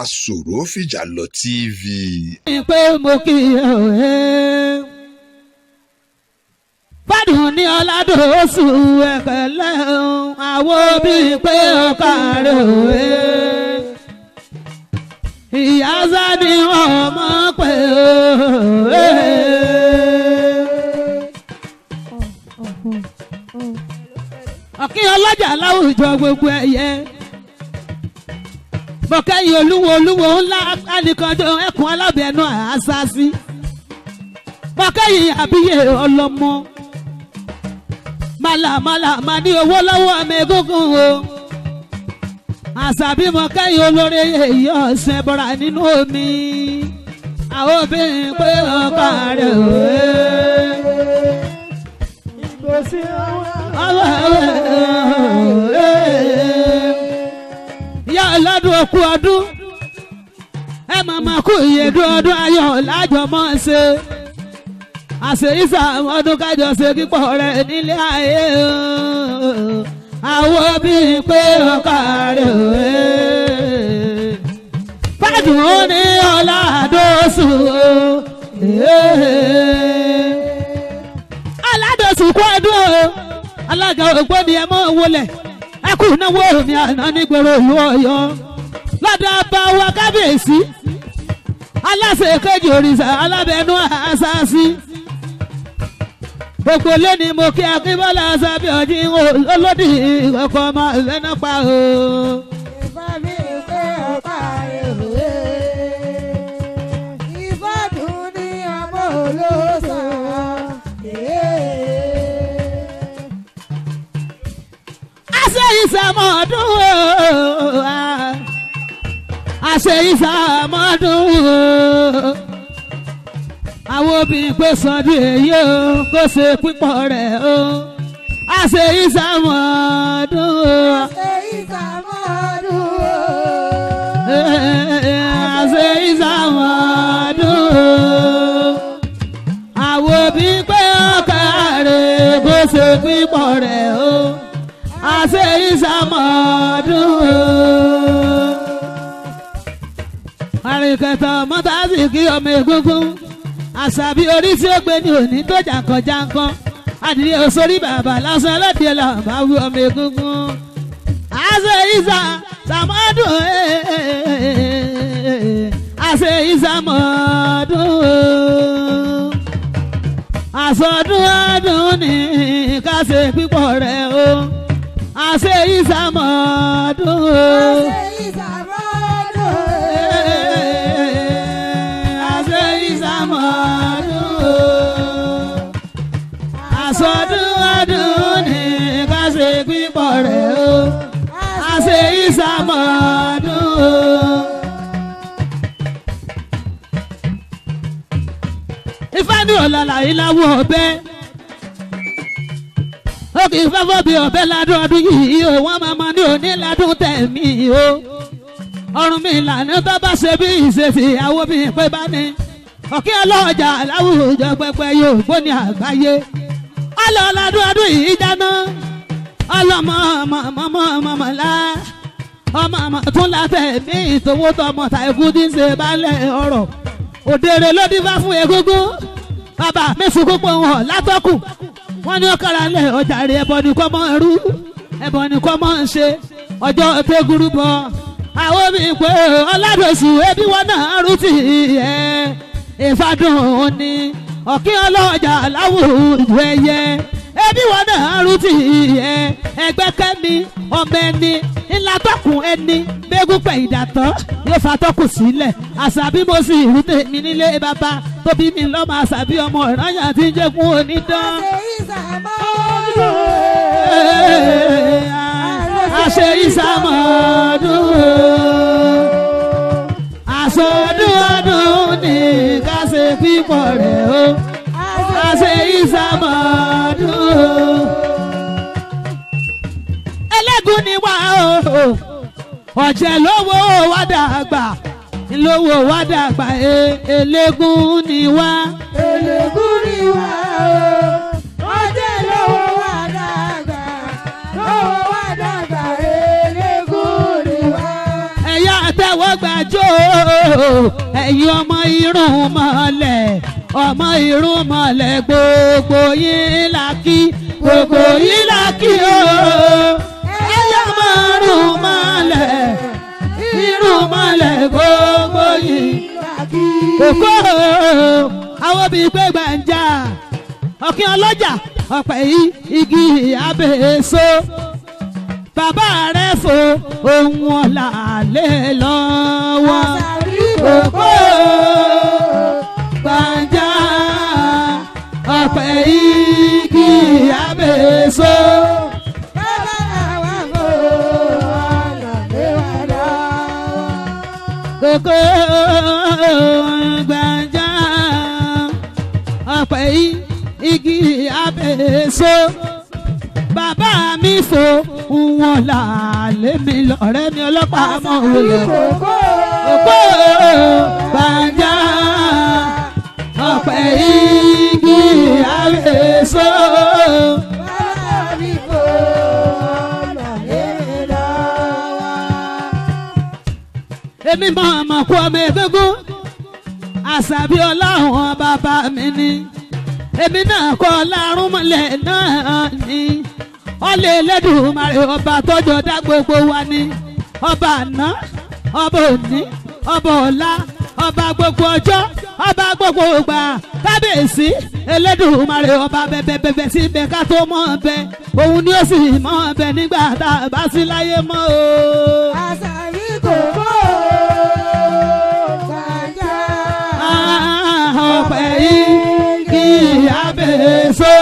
Asọ̀rọ̀ fìjà lọ TV. pé mo kí ẹ Fádùn ní Ọládòsù ẹ̀kẹ́lẹ́ àwọn bíi pé ọkà rẹ̀ òwe. Ìyá Sani ọmọ pé òwe. Ọ̀kín ọlọ́jà láwùjọ gbogbo ẹ̀yẹ. Bọ̀kẹ́yìn olúwo ńlá anìkanjọ ẹkùn alábẹ́nu àṣàṣì. Bọ̀kẹ́yìn àbíyè ọlọ́mọ. Màlàmàlà máa ní owó lọ́wọ́ ọmọ egúngún o. Àṣàbí Bọ̀kẹ́yìn olórí èyí ọ̀sẹ̀ bọ̀rà nínú omi. Àwọn obìnrin pé ọkọ rẹ̀ òwe. Ìgbésí ọwọ́ ìyá ọlọ́dún òkú ọdún ẹ màmá kú ìyèdún ọdún ayọ̀ lájọ mọ́ ṣe àṣeyíṣà ọdún kájọ ṣe kíkọ́ rẹ̀ nílé ayé àwọn obìnrin pé ọkọ rẹ̀ òwe. Fádùn ní Ọládòsù Ọládòsù kú ọdún alága ògbóni ẹ mọ́ wọlé ẹkú náwó mi àná nígboro ìlú Ọ̀yọ́ lọ́dọ̀ bá wa kábíyèsí aláṣẹ kejì òrìṣà alábẹ́nú àṣàṣì gbogbo lẹ́ni mo kí Akínbọ́lá sábẹ́ ọdí olódì ọkọ̀ ọmọ ìfẹ́nà pa o. Ìfàmì pé ọ̀pá èrè Ìfàdùn ní ọmọ olóòṣà. Àṣẹ ìsàmọ́dún o àṣẹ ìsàmọ́dún o àwọn obìnrin pé sọdún èyí o kó ṣe pípọ̀ rẹ̀ o àṣẹ ìsàmọ́dún o Àṣẹ ìsàmọ́dún o. àṣẹ ìsàmọ́dún o àwọn obìnrin pé ọkà rẹ̀ kó ṣe pípọ̀ rẹ̀ o àṣẹ ìsàmọ́dún o. Àrìnkẹ̀tọ̀ mọ́tàsí kí ọmọ egúngún Àṣàbí orí tí ó gbé ní òní tó jàǹkànjàǹkàn adìyẹ òṣòrí bàbá lásán lọ́dẹ làbá wí ọmọ egúngún àṣẹ ìsàmọ́dún àṣẹ ìsàmọ́dún àsọdún ọdún ní ká ṣe pípọ̀ rẹ̀ o àṣẹ ìsàmọ́dún Àṣẹ ìsàmọ́dún o. àṣẹ ìsàmọ́dún àsọdún ọdún ní ká ṣe pípọ̀ rẹ̀ o àṣẹ ìsàmọ́dún. Ifá ní ọ̀làlà ìlàwọ̀ ọ̀bẹ ó kì í fẹ́fọ́ bí ọ̀bẹ ládùn ọdún yìí o wọ́n máa ma ní òní ládùn tẹ̀mí o ọrùn mi ìlànà tó bá ṣe bí ìṣesì ìyàwó mi pé bá ní ọ̀kí ọlọ́ọ̀jà láwùjọ pẹpẹ yóò gbóni àgbáyé ọlọ́ọ̀ládùn ọdún yìí jáná ọlọ́mọ ọmọọmọọmọọmọlá ọmọ tún látẹ̀ ní ìtòwó tọmọ tàìkú tí ń ṣe balẹ̀ ọ̀rọ̀ òdèrè ló dín fá fún egúngún bàbá mi sunkún pọ̀ wọn látọ́kù wọ́n ní ọ̀kàrà lẹ̀ ọjà rẹ̀ ẹbọ ní kọ́ mọ́ ẹrú ẹbọ ní kọ́ mọ́ ṣe ọjọ́ tẹ́gùrú bọ̀ àwọn mi pé Ọládòsù ẹbí wọn náà rú tì ẹ́ Ìfàdùn ní ọ̀kín ọlọ́jà láwùjọ ẹyẹ ẹbí wọn náà rú tì ẹ́ ẹgbẹ́ kẹ́ni ọmọ ẹni ńlá tọkùn ẹni gbégún pẹ̀ ìdàtọ́ yóò fatọ́kùn sílẹ̀ Àṣàbí mo sì rú tèmi nílé bàbá tóbi mi lọ́mọ Àṣàbí ọmọ ìrànyà tí ń jẹ́ fún onídán. Àṣẹ ìsàmọ́dún o. àṣẹ ìsàmọ́dún àsọdún ọdún ní ká ṣe pípọ̀ rẹ̀ o àṣẹ ìsàmọ́dún. Ẹlẹ́gùn ni wá o ọ̀jẹ̀ lówó wá dàgbà lówó wá dàgbà elégún ni wá. Elégún ni wá o. Ọjẹ́ lówó wá dàgbà. Lówó wá dàgbà. Elégún ni wá. tẹ́wọ́ gbàjọ́ ẹ̀yin ọmọ irun mọ́lẹ̀ ọmọ irun mọ́lẹ̀ gbogbo yín la kí gbogbo yín la kí o ẹ̀yin ọmọ irun mọ́lẹ̀ gbogbo yín la kí. Kòkó àwọn bíi pé gbàǹjà ọ̀kìn ọlọ́jà ọ̀pẹ̀ yìí igi abèso bàbá rẹ̀ fò ohun ọ̀la lé lọ́wọ́. Kòkó gbàǹjà ọ̀pẹ̀ igi abèso. Bàbá wa fò ọ̀la lé wa lọ́wọ́. Kòkó gbàǹjà ọ̀pẹ̀ igi abèso bàbá mi fò wọn là lémi lọ́rẹ́ mi ọlọ́pàá mọ̀ wọlé òkú gbàǹjà ọ̀pẹ̀ igi abèso. Bàbá mi fò ọ̀la lémi lọ́wọ́. Èmi máa mọ̀ kú ọmọ egúngún àṣàbí ọláhùn bàbá mi ni èmi náà kọ́ lárúnmọ́lẹ̀ náà ni ọlẹ́ Ẹlẹ́dùmarè ọba tọ́jọ́ dá gbogbo wa ni ọba àná ọba òní ọba ọ̀la ọba gbogbo ọjọ́ ọba gbogbo ìgbà kábíyèsí Ẹlẹ́dùmarè ọba bẹ̀bẹ̀bẹ̀bẹ̀ sí ibẹ̀ ká tó mọ̀ ọbẹ̀ òun ni ó sì mọ̀ ọbẹ̀ nígbà tá a bá sí láyé mọ́ o. Àṣàbí Kòkó gbàǹjà ọ̀pẹ̀ igi abèso.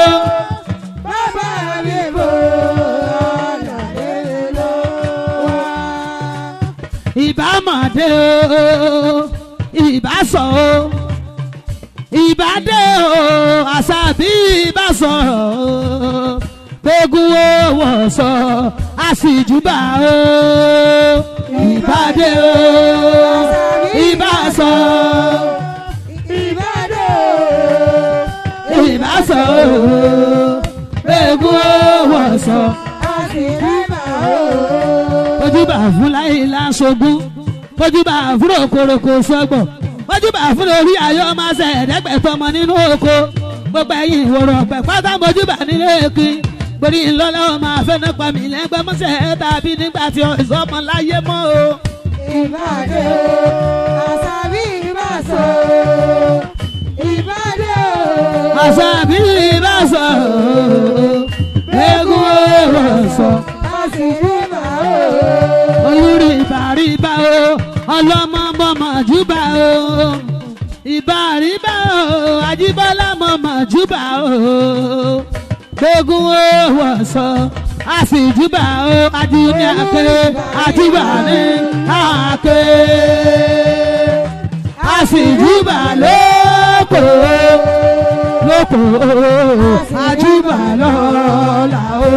bàbá mi fò ọ̀la lémi lọ́wọ́. Ìbámọ̀dé o ìbásọ̀ o ìbádé o àṣàbí ìbásọ̀ o gbógun owó sọ àṣìjúbà o ìbádé o ìbásọ̀ ìbásọ̀ o gbógun owó sọ. Ojúbà fún láyé láṣogún ojúbà fún òkoròkò sọgbọ ojúbà fún orí ayọ̀ máa ṣe ẹ̀ẹ́dẹ́gbẹ̀tọ́ ọmọ nínú oko gbogbo ẹ̀yìn ìwòrò ọ̀pẹ̀ pátá mojúbà nílé èkì gbòrí ńlọ́lọ́ máa fẹ́ nípa mi lẹ́gbẹ́ mọ́sẹ̀ tàbí nígbà tí ìsọmọ láyé mọ́ o. Ìbàdé Àṣàbí ìbásọ̀ ìbàdé Àṣàbí ìbásọ̀ eégún òròsọ àṣìbíbà olórí ìbàríbà o ọlọ́mọ mọ̀mọ́ júbà o ìbàríbà o Àjíbọ́lá mọ̀mọ́ júbà o gbógun owó sọ àṣìjúbà o àjíní àké àjíbà ní àké àṣìjúbà lóko lóko àjíbà lọ́la o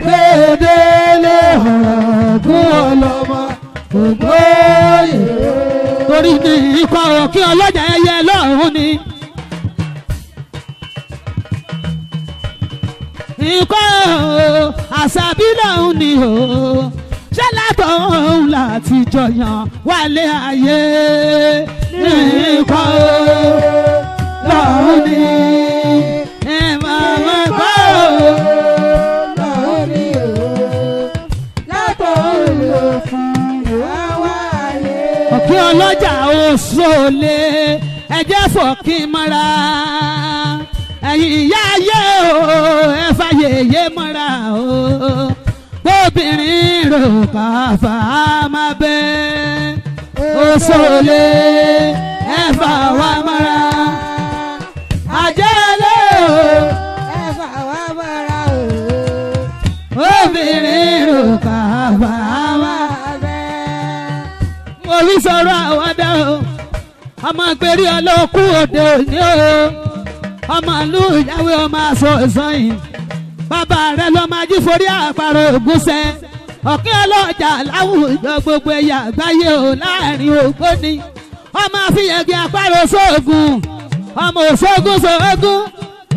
gbẹdẹlẹ ọ̀rọ̀gún ọlọ́mọ ògbóyè torí ní ikọ̀ òkè ọlọ́jà ẹyẹ lọ́rùn ni. Ikọ̀ Àṣàbí lọ́hùn ni o ṣé látọ̀hún láti jọyàn wálé ayé ní ikọ̀ lọ́hùn ni ẹ máa mọ̀ gbọ́ òkè ọlọ́jà òṣòlè ẹjẹ́ fọ̀kín mọ́ra ẹ̀yìn ìyá ayé o ẹ fàyèyé mọ́ra o obìnrin rò káfà máa bẹ́ òṣòlè ẹ fà wá mọ́ra àjẹ́lẹ̀ o ẹ fà wá mọ́ra o obìnrin rò káfà máa orí sọ̀rọ̀ àwọ̀dá o ọmọ gbèrí ọlọ́kù òde òní o ọmọ ìlú ìyàwó ọmọ aṣọ ìsọyìn bàbá rẹ lọ máa jí forí àparò ògúnṣẹ ọ̀kẹ́ ọlọ́jà láwùjọ gbogbo ẹ̀yà àgbáyé o láàrin ògbóni ọmọ àfihàn àparò sóògùn ọmọ òṣogùn sóògùn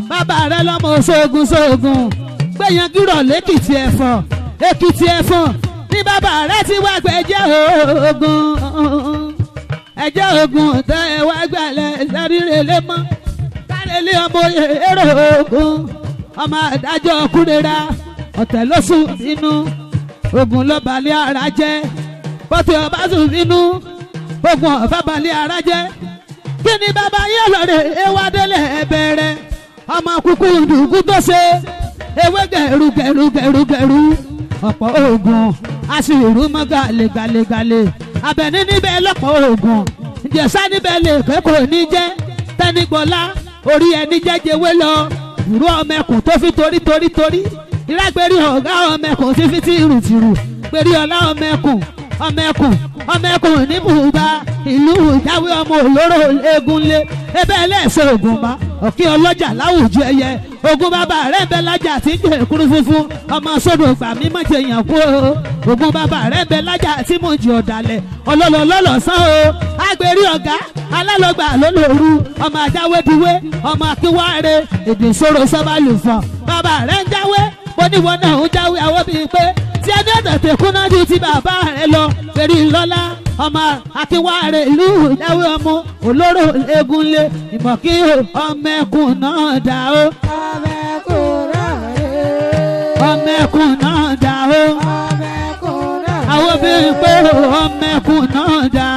bàbá rẹ lọmọ òṣogùn sóògùn gbẹ̀yàn gírọ̀ lẹ́kìtì ẹ̀fọ́ èkìtì ẹ̀fọ́ ní ní bàbá rẹ ti wá gbẹ̀jẹ̀ ogun ẹ̀jẹ̀ ogun tẹ́ ẹ wá gbalẹ̀ sẹ́rìrèlé mọ́ kárẹ́lé ọmọ èrò ogun ọmọ adájọ́ kúrẹ́ra ọ̀tẹ̀ ló sùn nínú ogun ló balẹ̀ ara jẹ́ bọ́tẹ̀ ọba sùn nínú ogun ọ̀fẹ́ balẹ̀ ara jẹ́ kí ni bàbá yẹn lọ́rẹ̀ ewádélé ẹ̀bẹ̀rẹ̀ ọmọ kúkú dùkú tó ṣe ewé gẹ̀rú gẹ̀rú gẹ̀rú gẹ̀rú ọ̀pọ̀ oògùn aṣèrú mọ́ gàlégàlégàlé abẹ́ní níbẹ̀ lọ́pọ̀ oògùn ìjẹ̀sà níbẹ̀ lè kẹ́kọ̀ọ́ ní jẹ́ tẹ́nigbọ́lá orí ẹni jẹ́jẹ̀wé lọ ìrú ọmọ ẹkùn tó fi torí ìrágbérí ọ̀gá ọmọ ẹkùn tí fi tìrùtìrù gbérí ọlá ọmọ ẹkùn ní bùbá ìlú ìjáwé ọmọ olóró egunlé ebe ẹlẹ́sẹ̀ ògùn bá ọ̀kí ọlọ́jà láwùjọ ẹyẹ ogun bàbá rẹ̀ bẹ lájà tí ń jẹ kúrú funfun ọmọ sódò gbà mí mọ̀ jẹyàn kú o ogun bàbá rẹ̀ bẹ lájà tí mo jẹ ọ̀dàlẹ̀ ọlọ́lọ́lọ́sán o agbèrí ọ̀gá alálọ́gbà lólóru ọmọ ajáwédiwé ọmọ akínwáre èdè ìṣòro sọ́bàlùfọ̀n bàbá rẹ̀ ń jáwé oníwọ̀n náà ń jáwé àwọn bíi pé tí ẹni ọ̀dọ̀ tẹ̀kúnná ju ti bàbá rẹ̀ lọ pẹ̀lú ìlọ́lá ọmọ akínwáre ìlú ìjáwé ọmọ olóró egunlé ìmọ̀kí ọmọ ẹkùn náà dá o. ọmọ ẹkùn náà dá o. àwọn obìnrin pé ọmọ ẹkùn náà dá.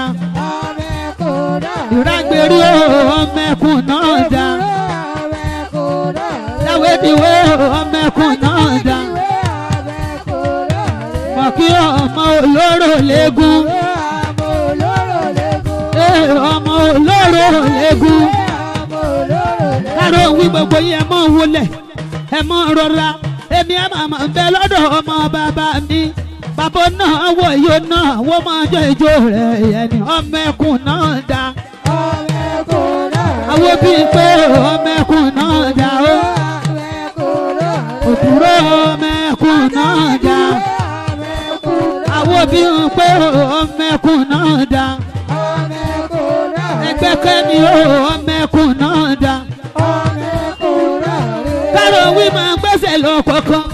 ìrágbérí ọmọ ẹkùn náà dá. dáwédiwé ọmọ ẹkùn náà dá. mọ̀kí ọmọ olóró lẹ́gùn. ọmọ olóró lẹ́gùn. káró wí gbogbo yẹn ẹ mọ̀ wọlé ẹ mọ̀ rọra èmi ẹ máa ń bẹ lọ́dọ̀ ọmọ bàbá mi bàbá náà wọ yóò náà wọ́n máa jẹ́ ìjó rẹ̀ ẹni ọmọ ẹkùn náà dá. àwọn bíi pé ọmọ ẹkùn náà dá o. òdúró ọmọ ẹkùn náà dá. àwọn bíi pé ọmọ ẹkùn náà dá. ẹgbẹ́ kẹ́mi ọmọ ẹkùn náà dá. káró wí máa gbẹ́sẹ̀ lọ kọ̀ọ̀kan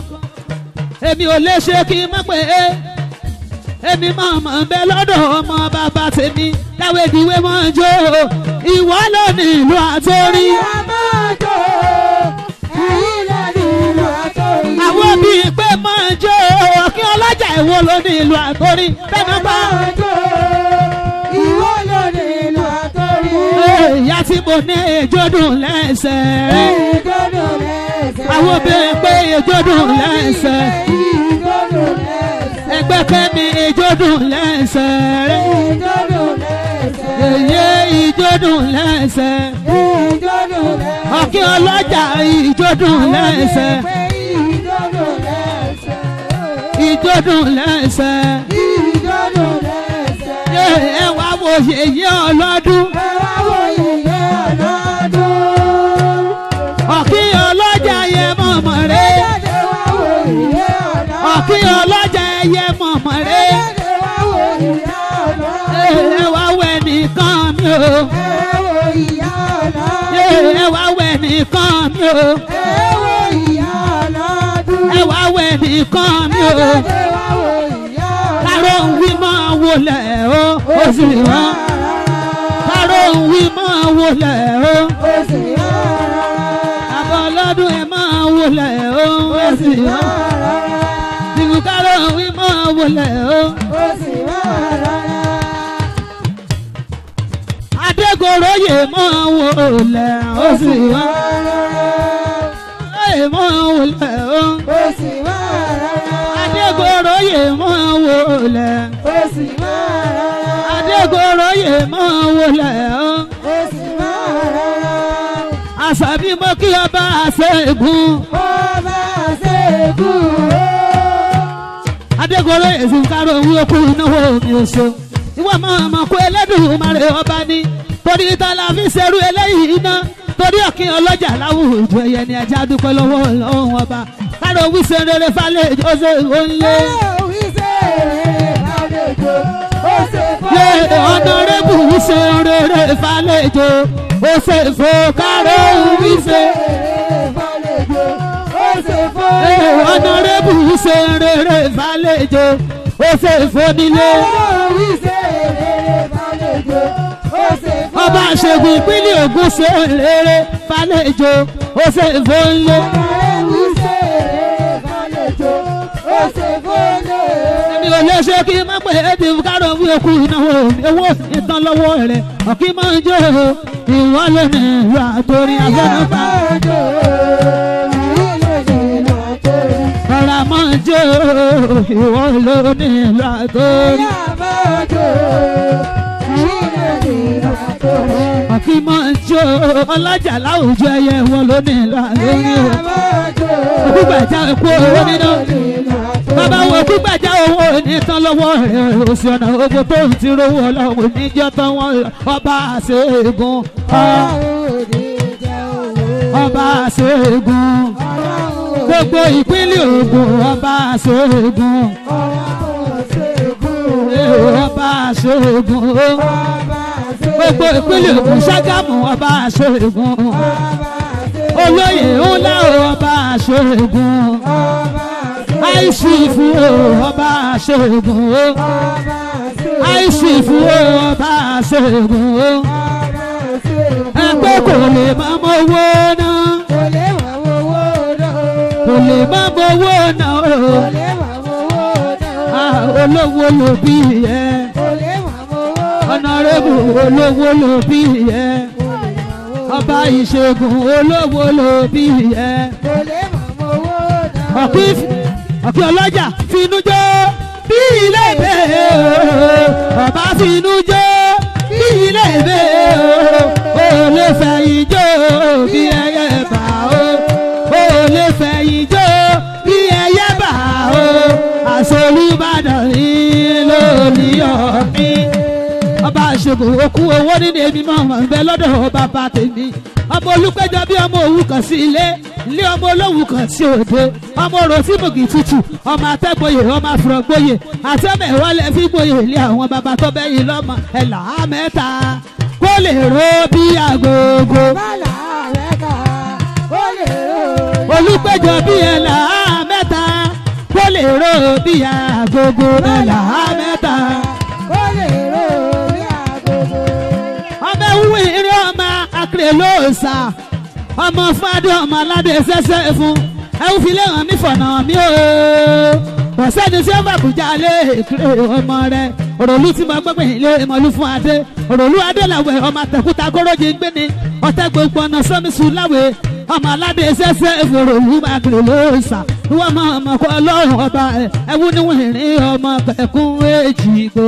èmi ò lè ṣe kí n má pé èmi máa mọ̀ ń bẹ lọ́dọ̀ ọmọ bàbá tèmi láwédiwé máa jó ìwọ ló ní ìlú àtórí. àwọn bíi pé máa jó kí ọlọ́jà ìwọ ló ní ìlú àtórí bẹ́ẹ̀ máa bá. ìwọ ló ní ìlú àtórí. ìyá tí mo ní ìjọ́dún lẹ́sẹ̀ rẹ̀. ìjọ́dún lẹ́sẹ̀. àwọn obìnrin pé ìjọ́dún lẹ́sẹ̀. ìjọ́dún lẹ́sẹ̀. ẹgbẹ́ kẹ́mi ìjọ́dún lẹ́sẹ̀ rẹ̀. ìjọ́dún lẹ́sẹ̀. èyí ìjọ́dún lẹ́sẹ̀. ìjọ́dún lẹ́sẹ̀. ọ̀kí ọlọ́jà ìjọ́dún lẹ́sẹ̀. ìjọ́dún lẹ́sẹ̀. ìjọ́dún lẹ́sẹ̀. ìjọ́dún lẹ́sẹ̀. ẹ wá wo yèyé ọlọ́dún. ẹ wá wo yèyé ọlọ́dún. ọ̀kí ọlọ́jà yẹ mọ̀mọ́ rẹ̀. ẹ wá wo yèyé ọlọ́dún. ọ̀kí ọlọ́jà yẹ mọ̀mọ́ rẹ̀. ẹ wá wo yèyé ọlọ́dún. ẹ wá wẹ̀ nìkan mi o. ẹ wo ìyá ọlọ́dún. ẹ wá wẹ̀ nìkan mi o. ẹ wo ìyá ọlọ́dún. ẹ wá wẹ̀ nìkan mi o. ẹ wá wo ìyá ọlọ́dún. káró ń wí máa wọlé o. ó sì wọ́n. káró ń wí máa wọlé o. ó sì rárá. àbọ̀ ọlọ́dún ẹ máa wọlé o. ó sì wọ́n. ìlú káró ń wí máa wọlé o. ó sì rárá. adégoróyè máa wọlé ó sì wọ́n. ẹ máa wọlé o. ó sì rárá. adégoróyè máa wọlé. ó sì rárá. adégoróyè máa wọlé o. ó sì rárá. àṣàbí mo kí ọba àṣẹ́gun. ọba ṣẹ́gun o. adégoróyè sì ń kárò owó okú náwó mi ò ṣeun. ìwọ máa mọ̀ pé Ẹlẹ́dùmarè ọba ní torí ìta la fi ṣerú eléyìí iná torí ọ̀kìn ọlọ́jà láwùjọ ẹ̀yẹ ni ajá dúpẹ́ lọ́wọ́ ọlọ́run ọba kárò wíṣẹ́ rere falẹ̀ ọ̀ṣẹ́ òǹlé. ọ̀nàrẹ́bù wíṣẹ́ rere falẹ̀ jọ ọ̀ṣẹ́ fò kárò wíṣẹ́. ọ̀nàrẹ́bù wíṣẹ́ rere falẹ̀ jọ ó ṣe ìfọ́nilé. ọba àṣegùn ìpínlẹ̀ Ògùn ṣe rere fàlejò ó ṣe ìfọ́nilé. èmi ò lè ṣe kí n má pè é ti kárọ̀ fún okùn ìnáwó owó ìtàn lọ́wọ́ rẹ̀ ọ̀kí máa ń jẹ́ ìwọ lónìí ìlú àtòrí afẹ́nufà. ọ̀rọ̀ máa ń jẹ́ ìwọ lónìí ìlú àtòrí. ọ̀kí máa ń jẹ́ ọlọ́jà láwùjọ ẹyẹ ìwọ lónìí ìlú àtòrí. òkúgbàjà ẹ̀kú owó nínú. bàbá wo òkúgbàjà owó ní tán lọ́wọ́ rẹ̀ òsì ọ̀nà ogun tó ń ti rówó ọlọ́run níjọ́ tán wọ́n ọba àṣegun. ọba àṣegun. gbogbo ìpínlẹ̀ Ògùn ọba àṣegun. ọba àṣegun. gbogbo ìpínlẹ̀ Ògùn Ṣàgámù ọba àṣegun. olóyè ńlá ọba àṣegun. àìsífù ọba àṣegun. àìsífù ọba àṣegun. ẹgbẹ́ kò lè má mọ owó náà. kò lè má mọ owó náà. olówó ló bí yẹ. ọ̀nàrẹ́bù olówó ló bí yẹ. ọba ìṣègùn olówó ló bí yẹ. ọ̀kí ọlọ́jà finú jó bí ilé ìbé ọba finú jó bí ilé ìbé o lè fẹ̀yìn jó bí ẹyẹ bá o lè fẹ̀yìn jó bí ẹyẹ bá o àṣolúbàdàn yìí lórí ọ̀mí. ọba àṣegùn okú owó nínú èmi mọ̀ ń bẹ lọ́dọ̀ bàbá tèmi. ọmọ Olúpẹ́jọ bí ọmọ òwú kan sí ilé ọmọ olówù kan sí òde ọmọ orò tí mògì tútù ọmọ atẹ́gboyè ọmọ afurọ̀gboyè àti ọmọ ìwọlẹ̀ fi gboyè ilé àwọn bàbá tó bẹ́yìn lọ́mọ ẹ̀là mẹ́ta kó lè ro bí agogo. Olúpẹ́jọ bí ẹ̀là mẹ́ta kó lè ro bí agogo ẹ̀là mẹ́ta. ọmọ ewu ìrìn ọmọ akérè lóòsà ọmọ fádùn ọmọ aládé ṣẹṣẹ fún ẹwù filẹ hàn mí fọ̀nà mi o bọ̀sẹ́ni tí ó bá bùjá lé èkéré ọmọ rẹ òròlú tí mo gbẹ́gbẹ́ ilé ìmọ̀lú fún adé òròlú adé làwẹ̀ ọmọ àtẹ̀kúta kórójì gbé ni ọ̀tẹ́ gbogbo ọ̀nà sọ́mísù láwẹ̀ ọmọ aládé ṣẹṣẹ fún òròlú mákèrè lóòsà wọ́n mọ ọmọ kọ́ ọlọ́run ọba ẹwù níwọ̀n ìrìn ọmọ kẹ̀kún èjìgbò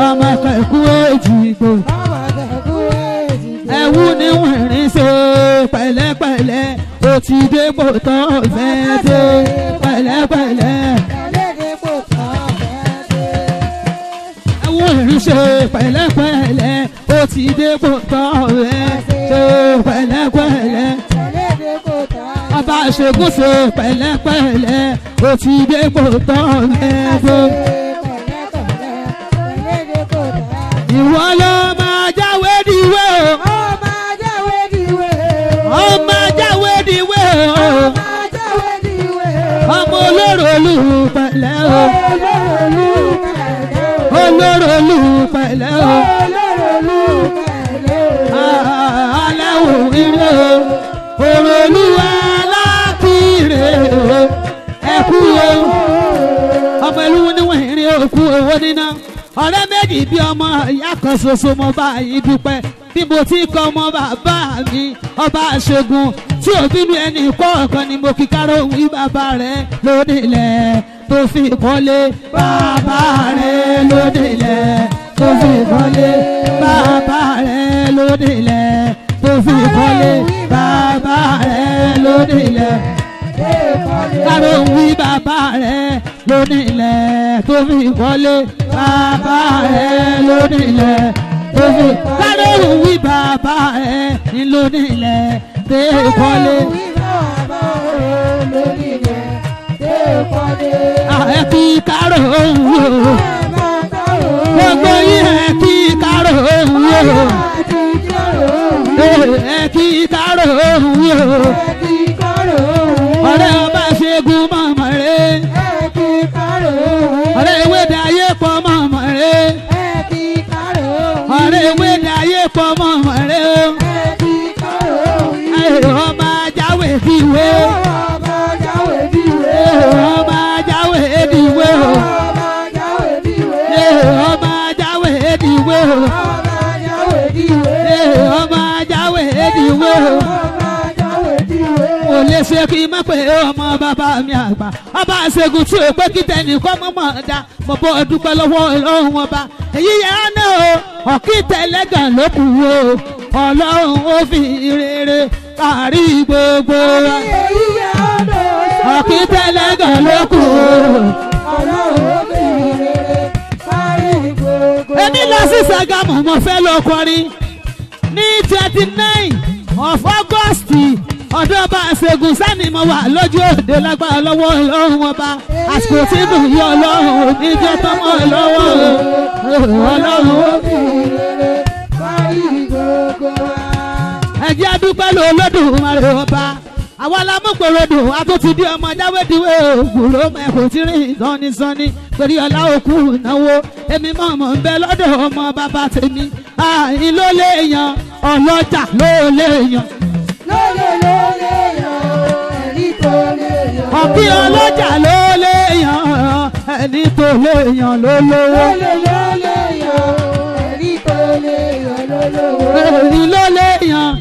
ọmọ kẹ̀kún èjìgbò ẹ̀wù ni wìnrin ṣe pẹ̀lẹ́pẹ̀lẹ́ ó ti dé pòtọ́ fẹ́ dé pẹ̀lẹ́pẹ̀lẹ́. ẹ̀wù wìnrin ṣe pẹ̀lẹ́pẹ̀lẹ́ ó ti dé pòtọ́ fẹ́ dé pẹ̀lẹ́pẹ̀lẹ́. ọba àṣegùn ṣe pẹ̀lẹ́pẹ̀lẹ́ ó ti dé pòtọ́ fẹ́ dé. ìwọ ló máa jáwé diwé o. ọmọ jáwé diwé o. ọmọ olóròlù pẹ̀lẹ́ o. olóròlù pẹ̀lẹ́ o. aláwọ̀ ire o. òròlù alákìrè o. ẹkú o. ọmọ ìlú níwọ̀n ìrìn òkú owó níná. ọ̀rẹ́ méjì bí ọmọ ìyá kan ṣoṣo mo bá yín dúpẹ́ bí mo ti kọ́ ọmọ bàbá mi ọba àṣegùn tí ò bínú ẹnì kọ̀ọ̀kan ni mo kí káró wí bàbá rẹ̀ lónílẹ̀ tó fi kọ́lé bàbá rẹ̀ lónílẹ̀ tó fi kọ́lé bàbá rẹ̀ lónílẹ̀ tó fi kọ́lé bàbá rẹ̀ lónílẹ̀ káró wí bàbá rẹ̀ lónílẹ̀ tó fi kọ́lé bàbá rẹ̀ lónílẹ̀ tó fi káró wí bàbá rẹ̀ lónílẹ̀ tó kọ́lé. ẹ kí káró wí o gbogbo yín ẹ kí káró wí o ẹ kí káró wí o ọ̀rẹ́ ọba ṣẹ́gun mọ̀mọ́ rẹ̀ dìwé ọmọ jáwé dìwé ọmọ jáwé dìwé ọmọ jáwé dìwé ọmọ jáwé dìwé ọmọ jáwé dìwé ọmọ jáwé dìwé ọmọ jáwé dìwé. mo lè ṣe kí n má pé ọmọ bàbá mi àgbà ọba àṣegùn tí o pé kí tẹnìkan mọ̀mọ́ dá mo bọ́ dúpẹ́ lọ́wọ́ ọlọ́run ọba èyí yẹn á ná o ọ̀kí tẹ̀lẹ́gàn ló kù o ọlọ́run ó fi rere kárí gbogbo wa èyí yẹ ọ̀dọ̀ ọ̀kí tẹ̀lẹ́gàn ló kù o. ọlọ́run ó fi rere kárí gbogbo. èmi lọ sí Ṣàgámù mo fẹ́ lọ kọrin ní 29 of August ọdún ọba àṣegùn sani mo wà lójú òde lágbára lọ́wọ́ ọlọ́run ọba àsìkò tí mo yí ọlọ́run oníjọ́ tọmọ lọ́wọ́ ọlọ́run ó fi rere kárí gbogbo wa. ẹjẹ́ adúpẹ́ lọ Olódùmarè ọba àwa la mú pòròdò àtúntì di ọmọ jáwédìwé ògùrò mẹ́kò tí rìn sọ́ni torí ọlá òkú náwó èmi mọ̀mọ́ ń bẹ lọ́dọ̀ ọmọ bàbá tèmi àyìn ló lè yan ọlọ́jà ló lè yan lólè yan ẹ̀rí tó lè yan. ọ̀kí ọlọ́jà ló lè yan ẹni tó lè yan ló lówó lólè yan ẹ̀rí tó lè yan lólówó. èyí ló lè yan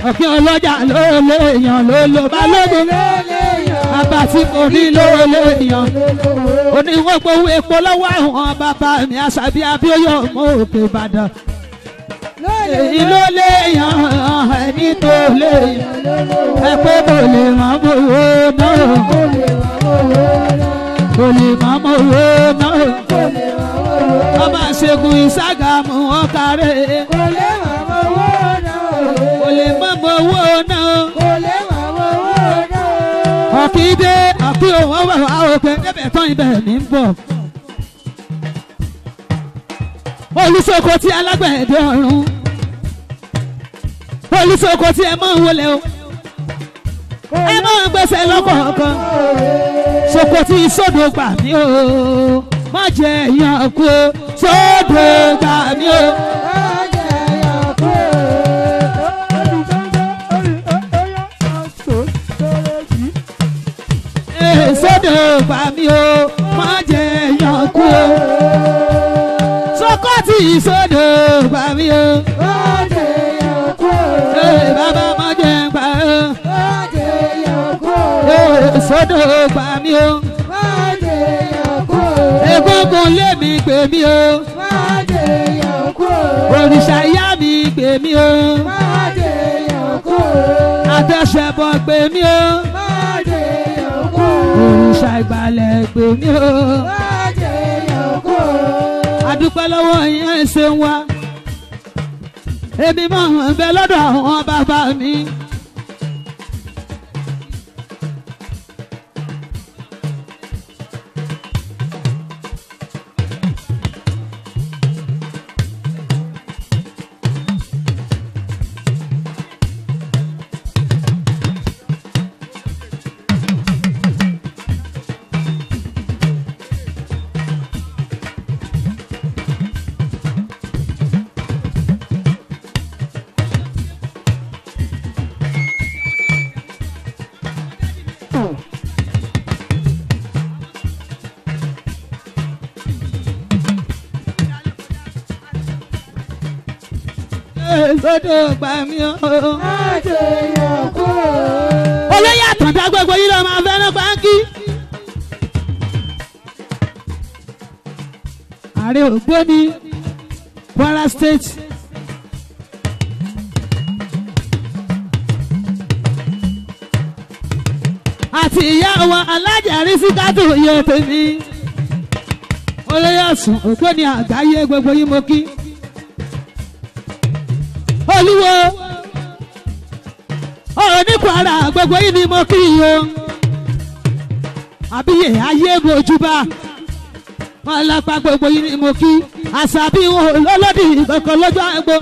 ọ̀kí ọlọ́jà ló lè yan ló ló bá lóde lólè yan bàbá tí mo ní ló lè yan lólówó. oníwọ̀n gbowó epo lọ́wọ́ àwọn bàbá mi àṣàbí abíọ́yọ̀ mọ́ òkè Ìbàdàn èyí ló lè yan ẹni tó lè yan ẹ pé kò lè mọ́ owó náà kò lè mọ́ owó náà ọba ṣẹ́gun Ìṣàgámù ọ̀kàrẹ́ kò lè mọ̀ owó náà. kò lè mọ́ owó náà kò lè mọ̀ owó náà. ọ̀kídé ọ̀kí òun wà wá òkè níbẹ̀ tán ibẹ̀ ní bọ̀. Olùsoko tí alágbẹ̀dẹ ọ̀run olùsoko tí ẹ mọ̀ ń wọlé o ẹ mọ̀ ń gbèsè lọ́kọ̀ọ̀kan soko tí sódò gbà mí o má jẹ èèyàn kú o sódò gbà mí o sódò gbà mí o má jẹ èèyàn kú o soko tí sódò gbà mí o bàbá má jẹ gbà o sódò gbà mí o egungun lé mi gbè mí o òrìṣà ìyá mi gbè mí o àtẹ̀sẹ̀bọ̀ gbè mí o òrìṣà ìgbàlẹ̀ gbè mí o adúpẹ́ lọ́wọ́ yẹn ṣe ń wá èmi mọ̀ ń bẹ lọ́dọ̀ àwọn bàbá mi. Sódò gbà mí o. olóyè àtàndá gbogbo yìí ló máa fẹ́ràn báńkì. ààrẹ ògbóni Kwara State. àti ìyá wa alájà Rísíkátù iye tèmi. olóyè ọ̀sùn ògbóni àgbáyé gbogbo yìí mo kí. Olúwo ọ̀rọ̀ ní Kwara gbogbo yìí ni mo kí o àbíyè ayé mojúbà wọn lápá gbogbo yìí ni mo kí àṣàbí wọn lọ́lọ́dì kankan lọ́jọ́ àgbo.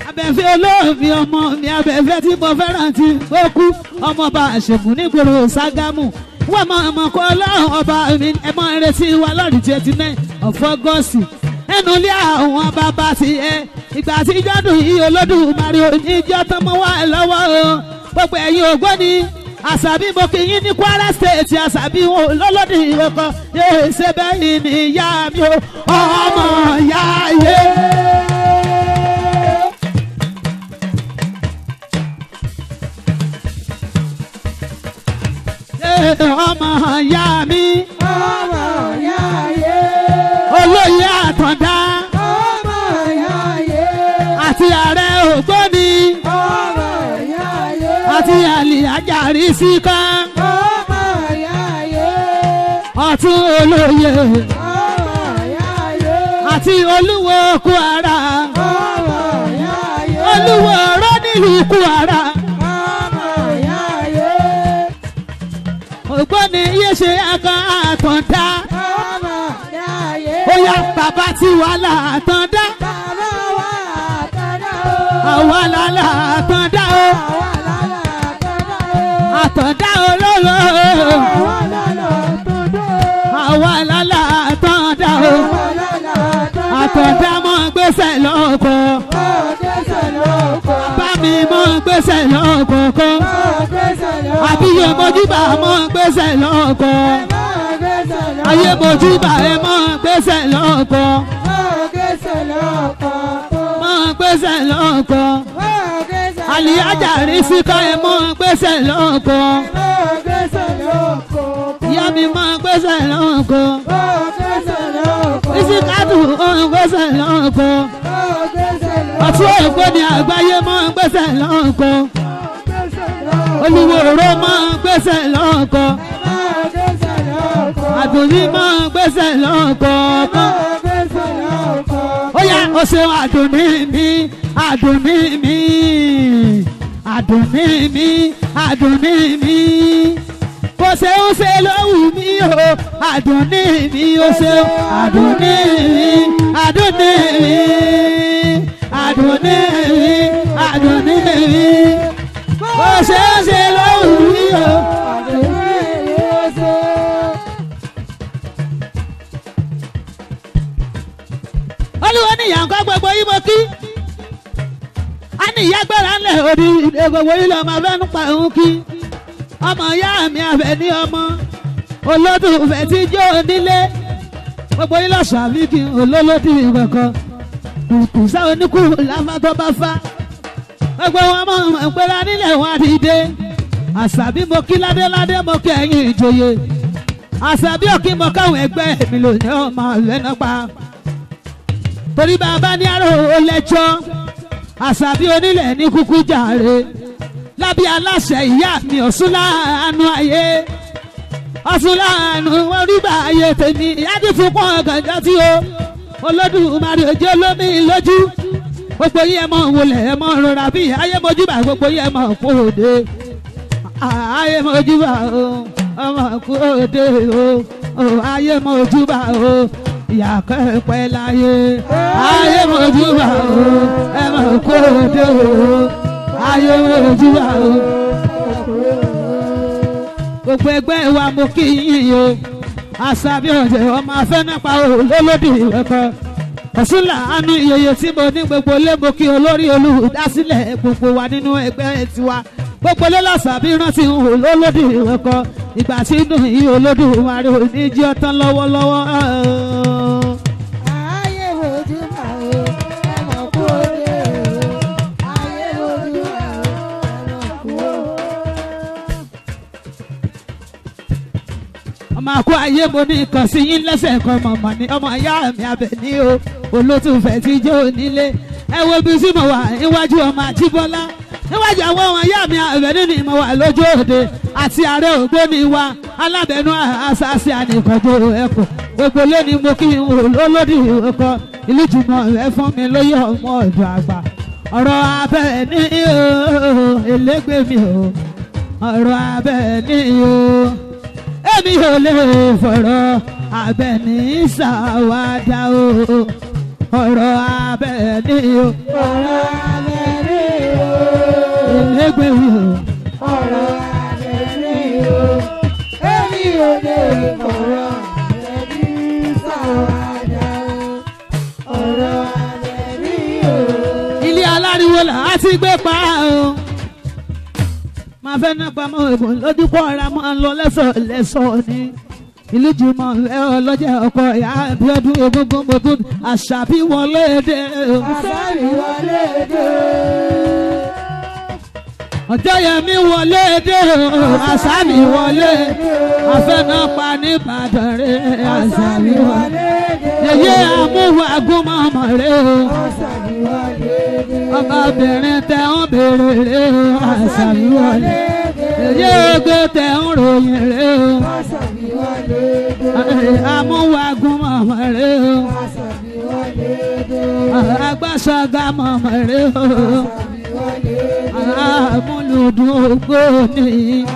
abẹ́fẹ́ olóòmí ọmọ mi abẹ́fẹ́ tí mo fẹ́ràn tí ó kú ọmọọba àṣẹ̀gùn nígboro Ṣàgámù wọ́n mọ ọmọ kọ́ ọlọ́run ọba mi ẹ mọ retí wa lọ́ọ̀dì 29 of August ẹnu lé àwọn bàbá sí ẹ ìgbà tí jọ́dún yìí Olódùmarè oníjọ́ tán mọ́ wá lọ́wọ́ o gbogbo ẹ̀yin ògbóni àṣàbí mo kì í ní Kwara State àṣàbí wọn lọ́lọ́dì ìrọ̀kọ yóò ṣe bẹ́ẹ̀ ni ìyá mi o ọmọ ìyá yé. ọmọ ìyá mi ọmọ ìyá yé. olóyè Àtàndá ọmọ ìyá yé. àti ààrẹ ògbóni ọmọ ìyá yé. àti Àlìhájà Rísíkà ọmọ ìyá yé. ọ̀tún olóyè ọmọ ìyá yé. àti olúwo Kwara ọmọ ìyá yé. olúwo ọ̀rọ̀ nílùú Kwara ọmọ ìyá yé. ògbóni yé ṣe akan Àtàndá ọmọ ìyá yé. ó yá bàbá tí wàhálà Àtàndá bàbá wa Àtàndá o. àwa làlà Àtàndá o àwa lálẹ́ Àtàndá o. Àtàndá olóró àwa lálẹ́ Àtàndá o. àwa làlà Àtàndá o àwa lálẹ́ Àtàndá o. Àtàndá mọ́ gbèsè lọ́kọ̀ ọ̀gẹ́sẹ̀ lóko. bá mi mọ́ gbèsè lọ́kọ̀ọ̀kọ̀ ọ̀gẹ́sẹ̀ lóko. àbíyè mojúbà mọ́ gbèsè lọ́kọ̀ ọ̀gẹ́sẹ̀ lóko. ayé mojúbà ẹ mọ́ gbèsè lọ́kọ̀ ọ̀gẹ́sẹ̀ lóko. mọ́ gbèsè lọ́kọ̀ ọ̀gẹ́sẹ̀ Àlìhájà Rísíkà ẹ mọ́ gbèsè lọ́kọ̀ ọ̀gẹ́sẹ̀ lóko. ìyá mi mọ́ gbèsè lọ́kọ̀ ọ̀gẹ́sẹ̀ lóko. Rísíkàtù mọ́ gbèsè lọ́kọ̀ ọ̀gẹ́sẹ̀ lóko. ọ̀tún ògbóni àgbáyé mọ́ gbèsè lọ́kọ̀ ọ̀gẹ́sẹ̀ lóko. olúwo òró mọ́ gbèsè lọ́kọ̀ ọ̀gẹ́sẹ̀ lóko. àdùnní mọ́ gbèsè lọ́kọ̀ ọ̀gẹ́sẹ̀ lóko. ó yá o ṣeun àdùnní mi àdùnní mi àdùnní mi àdùnní mi kò ṣeun ṣe lówù mí o àdùnní mi o ṣeun àdùnní mi àdùnní mi àdùnní mi àdùnní mi kò ṣeun ṣe lówù mí o. olúwo ní ìyànkọ́ gbogbo yìí mo kí a ní ìyá gbéra ńlẹ̀ òdi gbogbo yìí lọ́ọ́ máa fẹ́ nípa òun kí ọmọ ìyá mi àfẹ́ ní ọmọ olódùfẹ́ tí jó nílé gbogbo yìí lọ́ọ́ sàmì kí olólódì kankan kùkù sáwọn oníkùrù láfa tó bá fa gbogbo wọn mọ̀ ìpẹ́ra nílẹ̀ wọn àdìde àṣàbí mo kí ládéládé mo kí ẹ̀yìn ìjòyè àṣàbí òkè mo káwọn ẹgbẹ́ mi lò ní ọmọ lẹ́nu pa torí bàbá ní àrò lẹ́jọ́ àṣàbí onílẹ̀ ní kúkú jàre lábí aláṣẹ ìyá mi Ọ̀ṣunláàánú ayé Ọ̀ṣunláàánú wọn rí bá ayé tèmi yájú fún pọ́n gànjọ́ tí o Olódùmarè òjò lómi lójú gbogbo yìí ẹ mọ̀ wọlé ẹ mọ̀ rọra bí ayé mojúbà gbogbo yìí ẹ mọ̀ kú òde ayé mojúbà o ọmọ kú òde o ayé mojúbà o ìyá kẹ́pẹ́ láyé ayé mojúbà o ẹ mọ̀ kú òde o ayé mojúbà o gbogbo ẹgbẹ́ wa mo kí yín o àṣàbí ọ̀jẹ̀ ọmọ afẹ́ nípa olólódì ẹ̀kọ́ Ọ̀ṣunláàánú iyeye tí mo ní gbogbo lé mo kí olórí olùdásílẹ̀ gbogbo wa nínú ẹgbẹ́ tiwa gbogbo lé lọ́sàbí rántí olólódì ẹ̀kọ́ ìgbà tí dùn yí Olódùmarè òní jí ọtán lọ́wọ́lọ́wọ́. ayé mojúbà o ẹ mọ̀ kú òde o ayé mojúbà o ẹ mọ̀ kú òde. ọmọ àkó ayé mo ní kàn sí yín lẹ́sẹ̀ kan mọ̀mọ́ ni ọmọ ìyá mi Àbẹ̀ní o olótùfẹ́ tí jó nílé ẹ wo bí tí mo wà níwájú ọmọ Àjíbọ́lá níwájú àwọn ọmọ ìyá mi Àbẹ̀ní ni mo wà lójú òde àti ààrẹ ògbóni wa alábẹ̀nú àṣàṣì ànìkànjọ ẹ̀kọ́ gbogbo lónìí mo kí n wò lólódì ẹ̀kọ́ ìlú jùmọ̀ rẹ fún mi lóyè ọmọ ọ̀dọ̀ àgbà ọ̀rọ̀ Àbẹ̀ní o elégbè mi o ọ̀rọ̀ Àbẹ̀ní o èmi ò lè fọ̀rọ̀ Àbẹ̀ní ṣàwádà o ọ̀rọ̀ Àbẹ̀ní o ọ̀rọ̀ Àbẹ̀ní o elégbè mi o ọ̀rọ̀ Àbẹ̀ní o èmi ò lè fọ̀rọ̀ Àbẹ̀ní ṣàwádà o. ti gbé pa o máa fẹ́ náà pamọ́ ẹ̀bùn lójú pọ̀ ra máa ń lọ lẹ́sọ̀ ní ìlú jùmọ̀ ọlọ́jẹ́ ọkọ̀ ìyá Abíọ́dún egungun mọ́tò Àṣàbí wọlé dé o. Àṣàbí wọlé dé. Ọjọ́yẹmí wọlé dé o. Àṣàbí wọlé afẹ́nàpá nìbàdàn rẹ̀. Àṣàbí wọlé dé. Yèyé amúwàgúnmọ̀mọ̀ rẹ̀ o. Àṣàbí wọlé dé. Ọmọbìnrin tẹ̀ ń bèrè rẹ̀ o. Àṣàbí wọlé dé. Yèyé oge tẹ̀ ń ròyìn rẹ̀ o. Àṣàbí wọlé dé. Amúwàgúnmọ̀mọ̀ rẹ̀ o. Àṣàbí wọlé dé. Agbásọ̀gámọ̀mọ̀ rẹ̀ o. Àṣàbí wọlé dé. Amúlùdùn ògbóni.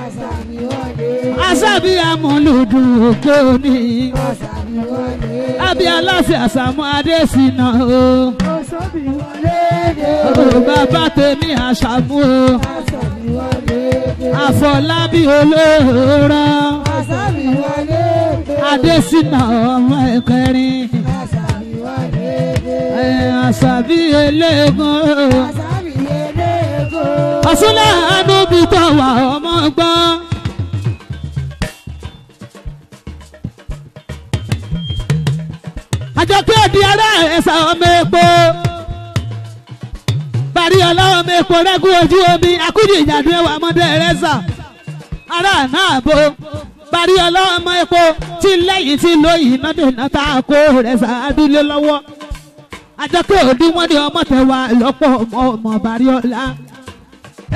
Àṣàbí wọlé dé. Àṣàbí amúlùdùn ògbóni. Àṣàbí wọlé dé. Àbí aláfẹ́ Àṣàmú Adésínà o. Àṣàbí wọlé dé. Bàbá tèmi Àṣàmú o. Àṣàbí wọlé dé. Àfọlábí olóòrò. Àṣàbí wọlé dé. Adésínà ọmọ ẹ̀kẹrin. Àṣàbí wọlé dé. Àṣàbí eléegun. Àṣàbí eléegun. Ọ̀ṣunlá Ànúbì tó wà ọmọ gbọ́n. Àjọkẹ́ di ará ẹ̀sà ọmọ epo. Parí ọlọ́wọ́ ọmọ epo rẹ́gùn ojú omi. Akújì ìjàdùn ẹwà ọmọdé rẹ́sà. Ará náà bo. Parí ọlọ́wọ́ ọmọ epo tí lẹ́yìn tí lóyìn náà dènà tá a kó rẹ́sà adúlé lọ́wọ́. Àjọkẹ́ òdi wọ́n ní ọmọ tẹ̀wà lọ́pọ̀ ọmọ Bàrí ọlá.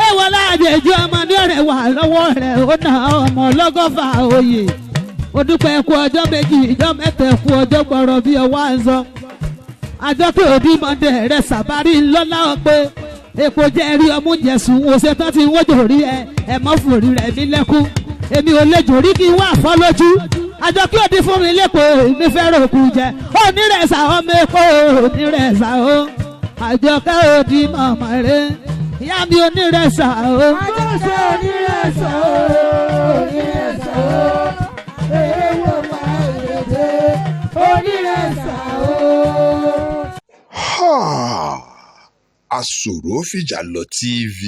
Èèwọ̀ láàjẹjọ́ ọmọ ní ọ̀rẹ́ wà lọ́wọ́ rẹ̀ ó nà ọmọ ọlọ́gọ́fà oyè. Ó dúpẹ́ ẹkú ọjọ́ méjì ìjọ mẹ́ta ẹkú ọjọ́ gbọ́rọ̀ bí ọwọ́ àǹzọ. Àjọkẹ́ òdi mọ̀dé rẹ̀ sàbárí ńlọ́lá ọ̀pẹ. Èpo jẹ́ rí ọmú jẹ̀sùn wo ṣe tán ti wọ́n jòrí ẹ̀ mọ́ fòrí rẹ̀ mí lẹ́kún. Èmi ò lè jòrí kí n wá fọ́ lójú. Àjọkẹ́ òdi fún mi lẹ́kọ̀ọ́ mi fẹ́ràn òkú jẹ. Onírẹ̀sà ọmọ èkó onírẹ̀sà o. Àjọkẹ́ òdi mọ̀mọ́ rẹ̀ ìyá mi onírẹ̀sà o. Àjọṣe onírẹ̀sà o. Onírẹ̀sà o. Èèwọ̀ máa ń yẹ̀dẹ̀. Onírẹ̀sà o. Àsọ̀rọ̀ Fìjàlọ̀ TV.